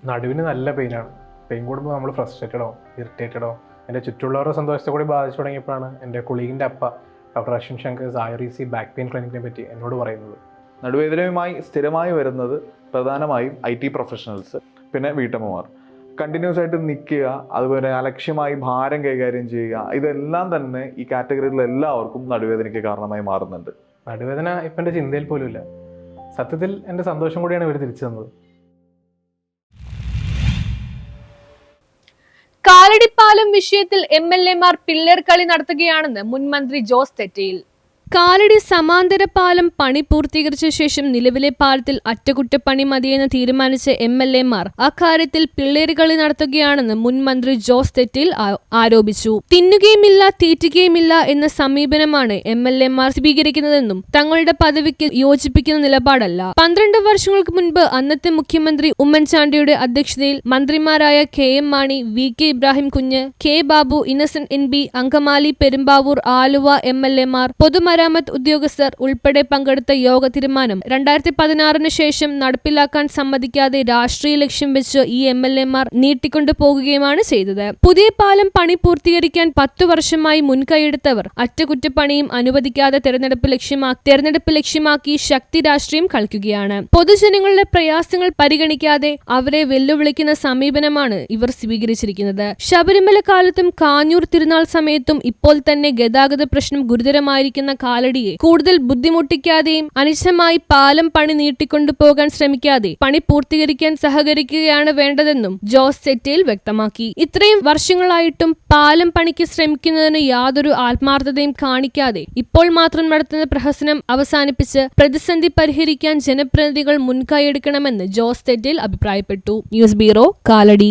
നടുവിന് നല്ല പെയിനാണ്. പെയിൻ കൂടുമ്പോൾ നമ്മൾ ഫ്രസ്ട്രേറ്റഡോ ഇറിറ്റേറ്റഡോ എൻ്റെ ചുറ്റുള്ളവരുടെ സന്തോഷത്തെ കൂടി ബാധിച്ചു തുടങ്ങിയപ്പോഴാണ് എൻ്റെ കൊളീഗിൻ്റെ അപ്പ doctor Ashwin Shankar IREC back pain ക്ലിനിക്കിനെ പറ്റി എന്നോട് പറയുന്നത്. നടുവേദനയുമായി സ്ഥിരമായി വരുന്നത് പ്രധാനമായും IT പ്രൊഫഷണൽസ്, പിന്നെ വീട്ടമ്മമാർ. കണ്ടിന്യൂസ് ആയിട്ട് നിൽക്കുക, അതുപോലെ അലക്ഷ്യമായി ഭാരം കൈകാര്യം ചെയ്യുക, ഇതെല്ലാം തന്നെ ഈ കാറ്റഗറിയിലുള്ള എല്ലാവർക്കും നടുവേദനയ്ക്ക് കാരണമായി മാറുന്നുണ്ട്. നടുവേദന ഇപ്പം എൻ്റെ ചിന്തയിൽ പോലും ഇല്ല. സത്യത്തിൽ എൻ്റെ സന്തോഷം കൂടിയാണ് ഇവർ തിരിച്ചു തന്നത്. കാലടിപ്പാലം വിഷയത്തിൽ MLA മാർ പിള്ളേർ കളി നടത്തുകയാണെന്ന് മുൻ മന്ത്രി ജോസ് തെറ്റയിൽ. കാലടി സമാന്തര പാലം പണി പൂർത്തീകരിച്ച ശേഷം നിലവിലെ പാലത്തിൽ അറ്റകുറ്റപ്പണി മതിയെന്ന് തീരുമാനിച്ച MLA മാർ അക്കാര്യത്തിൽ പിള്ളേരുകളി നടത്തുകയാണെന്ന് മുൻ മന്ത്രി ജോസ് തെറ്റയിൽ ആരോപിച്ചു. തിന്നുകയുമില്ല തീറ്റുകയുമില്ല എന്ന സമീപനമാണ് MLA മാർ സ്വീകരിക്കുന്നതെന്നും തങ്ങളുടെ പദവിക്ക് യോജിപ്പിക്കുന്ന നിലപാടല്ല. 12 വർഷങ്ങൾക്ക് മുൻപ് അന്നത്തെ മുഖ്യമന്ത്രി ഉമ്മൻചാണ്ടിയുടെ അധ്യക്ഷതയിൽ മന്ത്രിമാരായ KM മാണി, VK ഇബ്രാഹിം കുഞ്ഞ്, K Babu, Innocent NB, Angamaly, Perumbavoor, Aluva MLA Mar, പൊതുമരാമത്ത് ഉദ്യോഗസ്ഥർ ഉൾപ്പെടെ പങ്കെടുത്ത യോഗ തീരുമാനം 2016 ശേഷം നടപ്പിലാക്കാൻ സമ്മതിക്കാതെ രാഷ്ട്രീയ ലക്ഷ്യം വെച്ച് ഈ MLA മാർ നീട്ടിക്കൊണ്ടു പോകുകയുമാണ് ചെയ്തത്. പുതിയ പാലം പണി പൂർത്തീകരിക്കാൻ 10 വർഷമായി മുൻകൈയെടുത്തവർ അറ്റകുറ്റപ്പണിയും അനുവദിക്കാതെ തെരഞ്ഞെടുപ്പ് ലക്ഷ്യമാക്കി ശക്തി രാഷ്ട്രീയം കളിക്കുകയാണ്. പൊതുജനങ്ങളുടെ പ്രയാസങ്ങൾ പരിഗണിക്കാതെ അവരെ വെല്ലുവിളിക്കുന്ന സമീപനമാണ് ഇവർ സ്വീകരിച്ചിരിക്കുന്നത്. ശബരിമല കാലത്തും കാഞ്ഞൂർ തിരുനാൾ സമയത്തും ഇപ്പോൾ തന്നെ ഗതാഗത പ്രശ്നം ഗുരുതരമായിരിക്കുന്ന കാലടിയെ കൂടുതൽ ബുദ്ധിമുട്ടിക്കാതെയും അനിശ്ചിതമായി പാലം പണി നീട്ടിക്കൊണ്ടുപോകാൻ ശ്രമിക്കാതെ പണി പൂർത്തീകരിക്കാൻ സഹകരിക്കുകയാണ് വേണ്ടതെന്നും ജോസ് തെറ്റയിൽ വ്യക്തമാക്കി. ഇത്രയും വർഷങ്ങളായിട്ടും പാലം പണിക്ക് ശ്രമിക്കുന്നതിന് യാതൊരു ആത്മാർത്ഥതയും കാണിക്കാതെ ഇപ്പോൾ മാത്രം നടത്തുന്ന പ്രഹസനം അവസാനിപ്പിച്ച് പ്രതിസന്ധി പരിഹരിക്കാൻ ജനപ്രതിനിധികൾ മുൻകൈയെടുക്കണമെന്ന് ജോസ് തെറ്റയിൽ അഭിപ്രായപ്പെട്ടു. News bureau, Kalady.